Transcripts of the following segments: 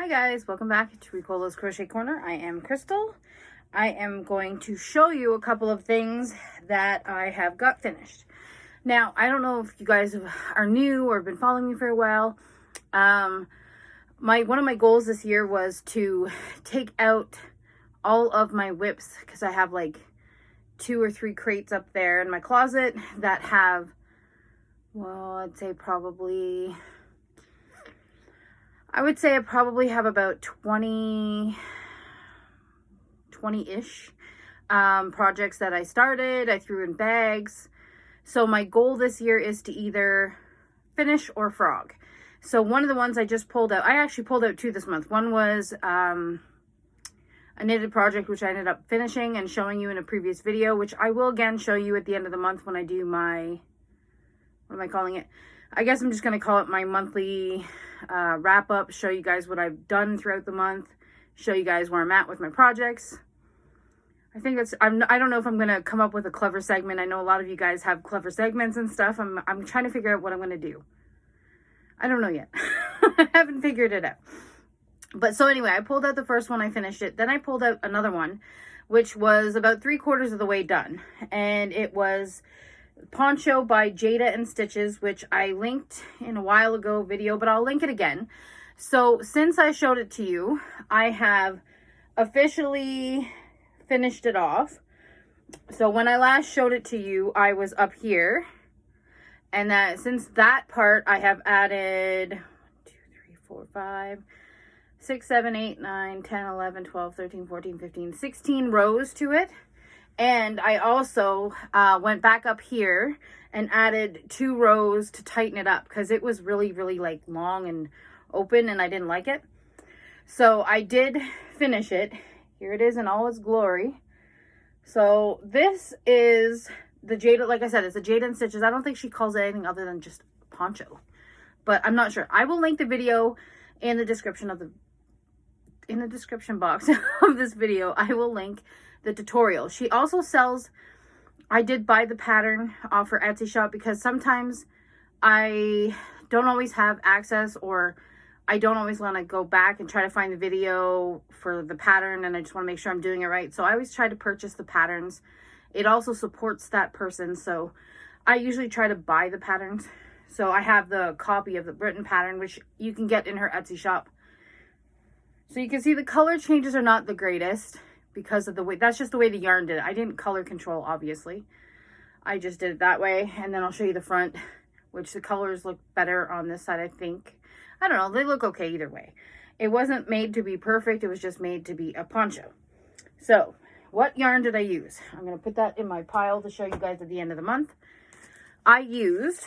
Hi guys, welcome back to Ricola's Crochet Corner. I am Crystal. I am going to show you a couple of things that I have got finished. Now, I don't know if you guys are new or been following me for a while. One of my goals this year was to take out all of my whips because I have like 2 or 3 crates up there in my closet that have, well, I would say I probably have about 20-ish projects that I started. I threw in bags. So my goal this year is to either finish or frog. So one of the ones I just pulled out, I actually pulled out 2 this month. One was a knitted project, which I ended up finishing and showing you in a previous video, which I will again show you at the end of the month when I do my, what am I calling it? I guess I'm just going to call it my monthly wrap up, show you guys what I've done throughout the month, show you guys where I'm at with my projects. I think that's, I don't know if I'm going to come up with a clever segment. I know a lot of you guys have clever segments and stuff. I'm trying to figure out what I'm going to do. I don't know yet. I haven't figured it out. But so anyway, I pulled out the first one, I finished it. Then I pulled out another one, which was about 3/4 of the way done. And it was Poncho by Jada and Stitches, which I linked in a while ago video, but I'll link it again. So since I showed it to you, I have officially finished it off. So when I last showed it to you, I was up here. And that since that part, I have added 1, 2, 3, 4, 5, 6, 7, 8, 9, 10, 11, 12, 13, 14, 15, 16 rows to it. And I also went back up here and added 2 rows to tighten it up because it was really, really like long and open and I didn't like it. So I did finish it. Here it is in all its glory. So this is the Jada, like I said, it's a Jada and Stitches. I don't think she calls it anything other than just poncho, but I'm not sure. I will link the video in the description box of this video. I will link the tutorial. She also sells, I did buy the pattern off her Etsy shop because sometimes I don't always have access, or I don't always want to go back and try to find the video for the pattern, and I just want to make sure I'm doing it right. So I always try to purchase the patterns. It also supports that person, so I usually try to buy the patterns. So I have the copy of the Britain pattern, which you can get in her Etsy shop. So you can see the color changes are not the greatest because of the way, that's just the way the yarn did it. I didn't color control, obviously. I just did it that way. And then I'll show you the front, which the colors look better on this side, I think. I don't know, they look okay either way. It wasn't made to be perfect, it was just made to be a poncho. So, what yarn did I use? I'm going to put that in my pile to show you guys at the end of the month. I used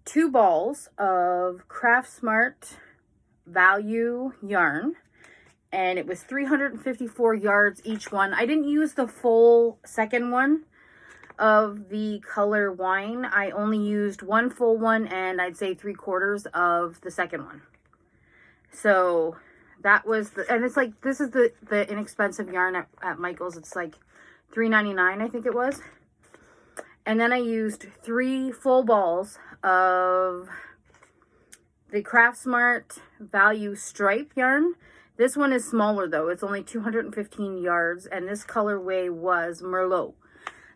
2 balls of Craft Smart Value yarn, and it was 354 yards each one. I didn't use the full second one of the color wine. I only used 1 full one, and I'd say 3/4 of the second one. So that was the, and it's like, this is the inexpensive yarn at Michael's. It's like $3.99, I think it was. And then I used 3 full balls of the Craft Smart Value Stripe yarn. This one is smaller though. It's only 215 yards, and this colorway was Merlot.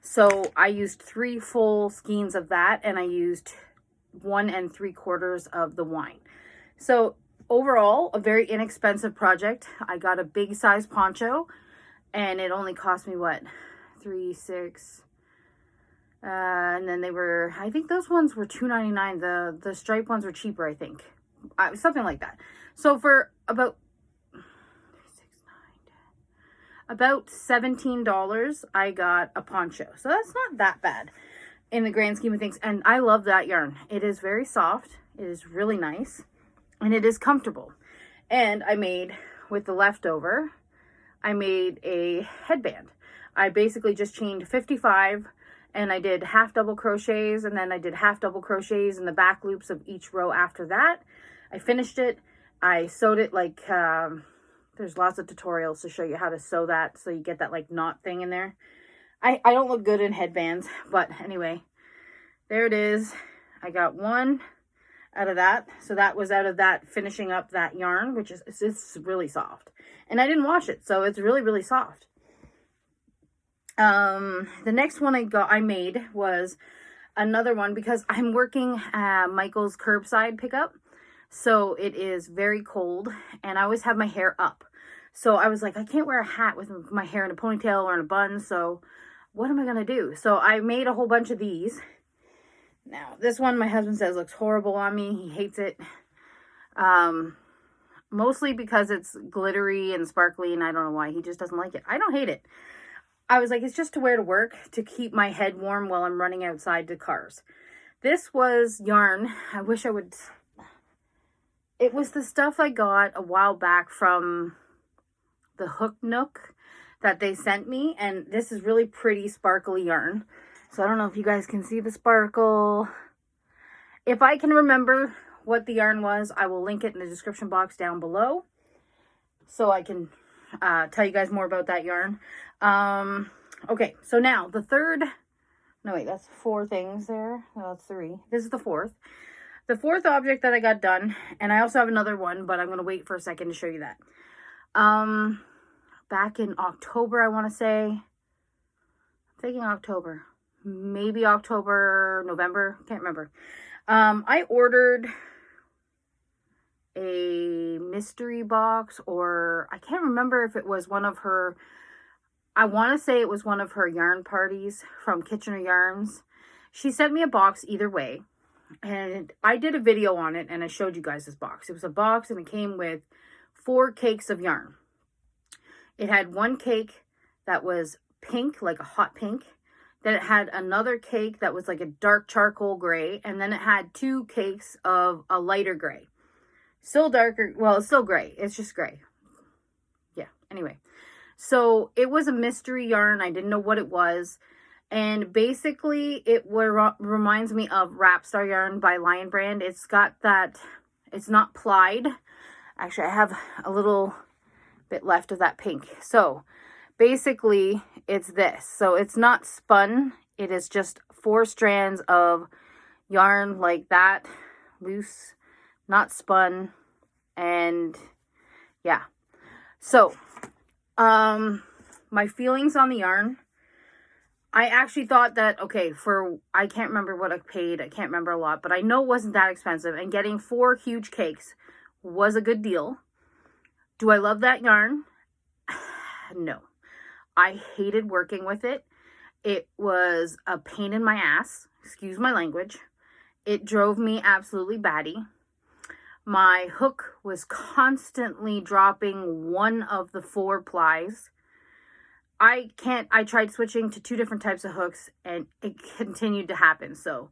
So I used 3 full skeins of that, and I used 1 3/4 of the wine. So overall, a very inexpensive project. I got a big size poncho, and it only cost me what, 3, 6, and then they were, I think those ones were $2.99. The stripe ones were cheaper, I think, something like that. So for about $17, I got a poncho. So that's not that bad in the grand scheme of things. And I love that yarn. It is very soft. It is really nice. And it is comfortable. And I made, with the leftover, I made a headband. I basically just chained 55, and I did half double crochets, and then I did half double crochets in the back loops of each row after that. I finished it. I sewed it like, there's lots of tutorials to show you how to sew that so you get that like knot thing in there. I don't look good in headbands, but anyway, there it is. I got 1 out of that. So that was out of that, finishing up that yarn, which is, it's really soft. And I didn't wash it, so it's really, really soft. The next one I made was another one because I'm working at Michael's curbside pickup. So it is very cold and I always have my hair up. So I was like, I can't wear a hat with my hair in a ponytail or in a bun. So what am I going to do? So I made a whole bunch of these. Now, this one my husband says looks horrible on me. He hates it. Mostly because it's glittery and sparkly and I don't know why. He just doesn't like it. I don't hate it. I was like, it's just to wear to work to keep my head warm while I'm running outside to cars. This was yarn. I wish I would... It was the stuff I got a while back from the Hook Nook that they sent me. And this is really pretty sparkly yarn. So I don't know if you guys can see the sparkle. If I can remember what the yarn was, I will link it in the description box down below. So I can tell you guys more about that yarn. Okay, so now the third... No, wait, that's 4 things there. No, that's 3. This is the fourth. The fourth object that I got done, and I also have another one, but I'm going to wait for a second to show you that. Back in October, I want to say. I'm thinking October. Maybe October, November. Can't remember. I ordered a mystery box, or I can't remember if it was one of her... I want to say it was one of her yarn parties from Kitchener Yarns. She sent me a box either way. And I did a video on it and I showed you guys this box. It was a box and it came with 4 cakes of yarn. It had one cake that was pink, like a hot pink. Then it had another cake that was like a dark charcoal gray. And then it had 2 cakes of a lighter gray. Still darker. Well, it's still gray. It's just gray. Yeah, anyway. So it was a mystery yarn. I didn't know what it was. And basically it reminds me of Rapstar yarn by Lion Brand. It's got that, it's not plied. Actually, I have a little bit left of that pink. So basically it's this. So it's not spun. It is just 4 strands of yarn like that. Loose, not spun. And yeah. So my feelings on the yarn, I actually thought that, okay, I can't remember what I paid. I can't remember a lot, but I know it wasn't that expensive. And getting 4 huge cakes was a good deal. Do I love that yarn? No. I hated working with it. It was a pain in my ass. Excuse my language. It drove me absolutely batty. My hook was constantly dropping one of the 4 plies. I tried switching to 2 different types of hooks and it continued to happen. So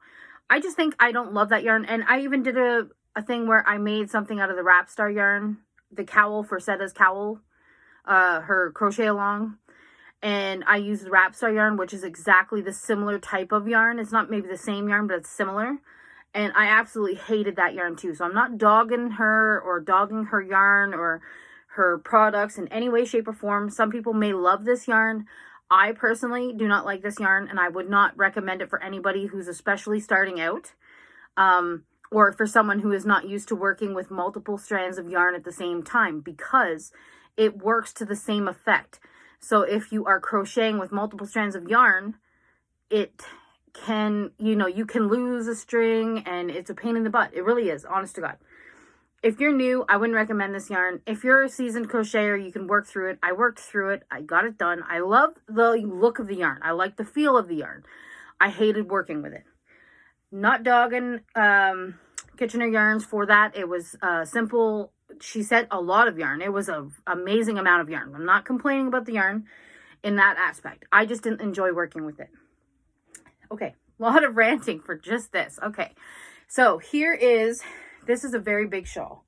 I just think I don't love that yarn. And I even did a thing where I made something out of the Rapstar yarn, the cowl for Setta's cowl, her crochet along. And I used the Rapstar yarn, which is exactly the similar type of yarn. It's not maybe the same yarn, but it's similar. And I absolutely hated that yarn too. So I'm not dogging her or dogging her yarn or her products in any way, shape, or form. Some people may love this yarn. I personally do not like this yarn, and I would not recommend it for anybody who's especially starting out, or for someone who is not used to working with multiple strands of yarn at the same time, because it works to the same effect. So if you are crocheting with multiple strands of yarn, it can, you can lose a string, and it's a pain in the butt. It really is, honest to God. If you're new, I wouldn't recommend this yarn. If you're a seasoned crocheter, you can work through it. I worked through it. I got it done. I love the look of the yarn. I like the feel of the yarn. I hated working with it. Not dogging Kitchener Yarns for that. It was simple. She sent a lot of yarn. It was an amazing amount of yarn. I'm not complaining about the yarn in that aspect. I just didn't enjoy working with it. Okay, a lot of ranting for just this. Okay, so this is a very big shawl.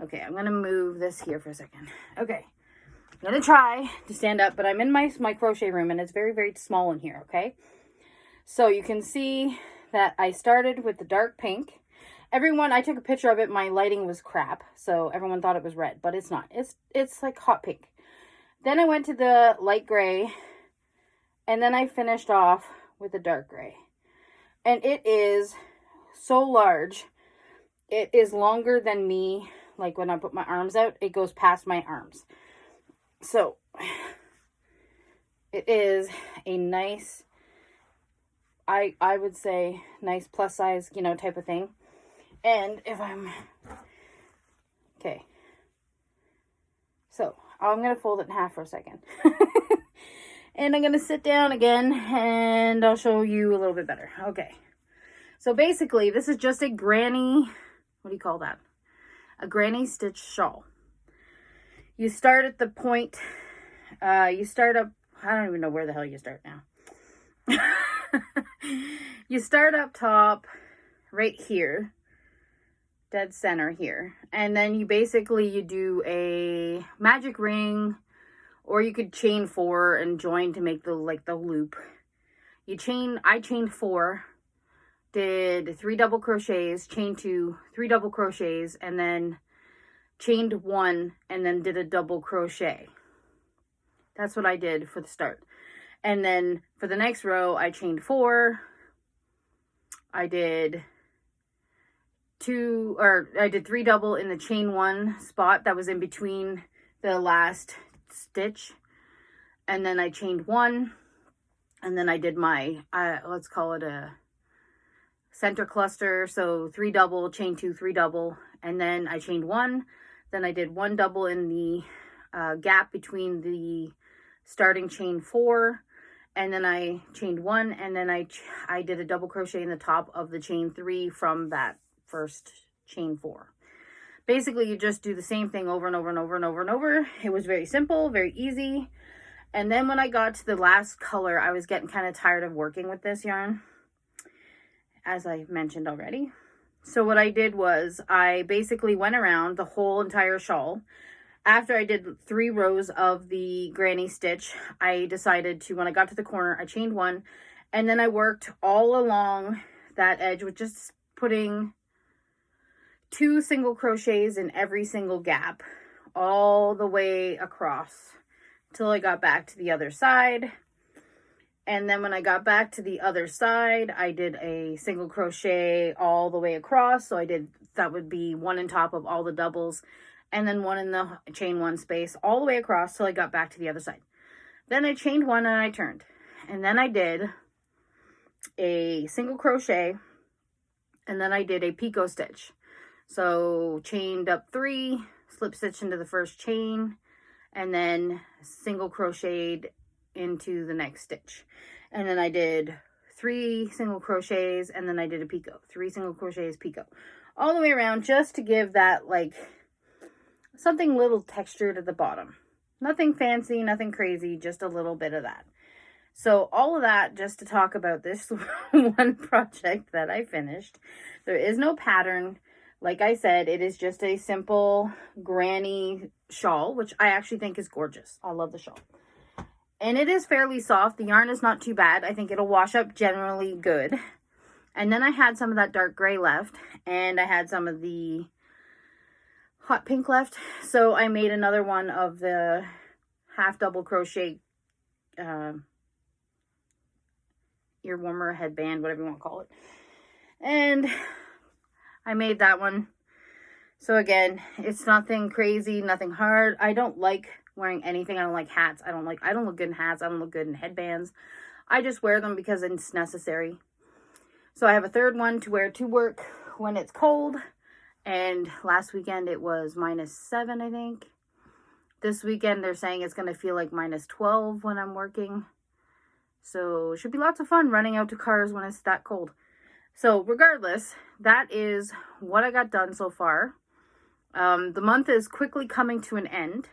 Okay, I'm going to move this here for a second. Okay, I'm going to try to stand up, but I'm in my crochet room, and it's very, very small in here, okay? So you can see that I started with the dark pink. I took a picture of it. My lighting was crap, so everyone thought it was red, but it's not. It's like hot pink. Then I went to the light gray, and then I finished off with the dark gray. And it is so large. it is longer than me. Like when I put my arms out, it goes past my arms. So it is a nice, I would say nice plus size, you know, type of thing. And if I'm, okay. So I'm going to fold it in half for a second. And I'm going to sit down again and I'll show you a little bit better. Okay. So basically this is just a granny, what do you call that? A granny stitch shawl. You start at the point, you start up, I don't even know where the hell you start now. You start up top right here, dead center here, and then you basically, you do a magic ring, or you could chain 4 and join to make the, like, the loop. I chained 4, did 3 double crochets, chained 2, 3 double crochets, and then chained 1, and then did a double crochet. That's what I did for the start. And then for the next row, I chained 4. I did 3 double in the chain 1 spot that was in between the last stitch. And then I chained 1. And then I did my, let's call it a center cluster. So 3 double, chain 2, 3 double. And then I chained 1. Then I did 1 double in the gap between the starting chain 4. And then I chained 1, and then I did a double crochet in the top of the chain 3 from that first chain 4. Basically, you just do the same thing over and over and over and over and over. It was very simple, very easy. And then when I got to the last color, I was getting kind of tired of working with this yarn, as I mentioned already. So what I did was I basically went around the whole entire shawl. After I did 3 rows of the granny stitch, I decided to, when I got to the corner, I chained 1, and then I worked all along that edge with just putting 2 single crochets in every single gap, all the way across till I got back to the other side. And then when I got back to the other side, I did a single crochet all the way across. So that would be 1 on top of all the doubles, and then 1 in the chain 1 space all the way across till I got back to the other side. Then I chained 1 and I turned. And then I did a single crochet, and then I did a picot stitch. So chained up 3, slip stitch into the first chain, and then single crocheted into the next stitch. And then I did 3 single crochets, and then I did a picot. 3 single crochets, picot. All the way around, just to give that, like, something little textured at the bottom. Nothing fancy, nothing crazy, just a little bit of that. So all of that just to talk about this one project that I finished. There is no pattern. Like I said, it is just a simple granny shawl, which I actually think is gorgeous. I love the shawl. And it is fairly soft. The yarn is not too bad. I think it'll wash up generally good. And then I had some of that dark gray left, and I had some of the hot pink left, so I made another one of the half double crochet ear warmer, headband, whatever you want to call it, and I made that one. So again, it's nothing crazy, nothing hard. I don't like wearing anything. I don't like hats. I don't look good in hats. I don't look good in headbands. I just wear them because it's necessary. So I have a third one to wear to work when it's cold. And last weekend it was -7, I think. This weekend they're saying it's going to feel like -12 when I'm working. So it should be lots of fun running out to cars when it's that cold. So regardless, that is what I got done so far. The month is quickly coming to an end.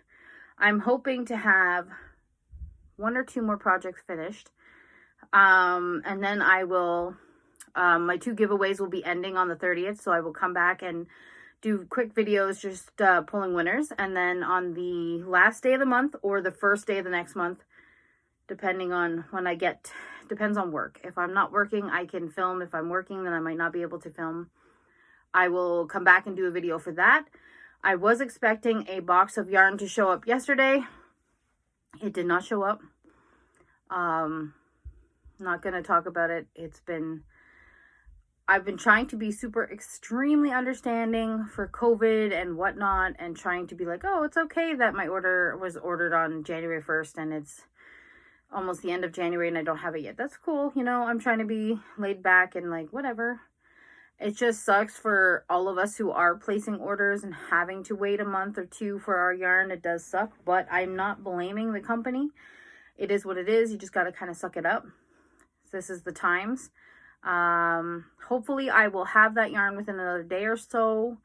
I'm hoping to have 1 or 2 more projects finished. And then I will... my 2 giveaways will be ending on the 30th, so I will come back and do quick videos just pulling winners. And then on the last day of the month or the first day of the next month, depending on when I get, depends on work. If I'm not working, I can film. If I'm working, then I might not be able to film. I will come back and do a video for that. I was expecting a box of yarn to show up yesterday. It did not show up. Not going to talk about it. It's been... I've been trying to be super extremely understanding for COVID and whatnot, and trying to be like, oh, it's okay that my order was ordered on January 1st and it's almost the end of January and I don't have it yet. That's cool. You know, I'm trying to be laid back and like, whatever. It just sucks for all of us who are placing orders and having to wait a month or two for our yarn. It does suck, but I'm not blaming the company. It is what it is. You just got to kind of suck it up. This is the times. Hopefully I will have that yarn within another day or so,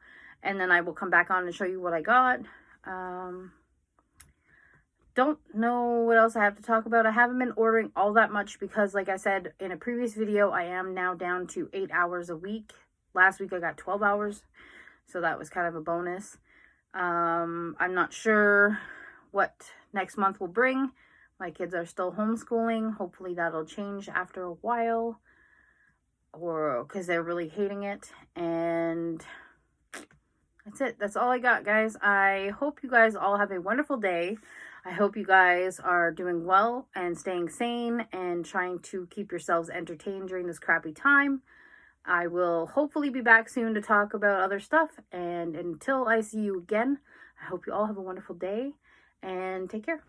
and then I will come back on and show you what I got. Don't know what else I have to talk about. I haven't been ordering all that much because, like I said in a previous video, I am now down to 8 hours a week. Last week I got 12 hours, so that was kind of a bonus. I'm not sure what next month will bring. My kids are still homeschooling. Hopefully that'll change after a while, or because they're really hating it. And that's it. That's all I got, guys. I hope you guys all have a wonderful day. I hope you guys are doing well and staying sane and trying to keep yourselves entertained during this crappy time. I will hopefully be back soon to talk about other stuff. And until I see you again, I hope you all have a wonderful day and take care.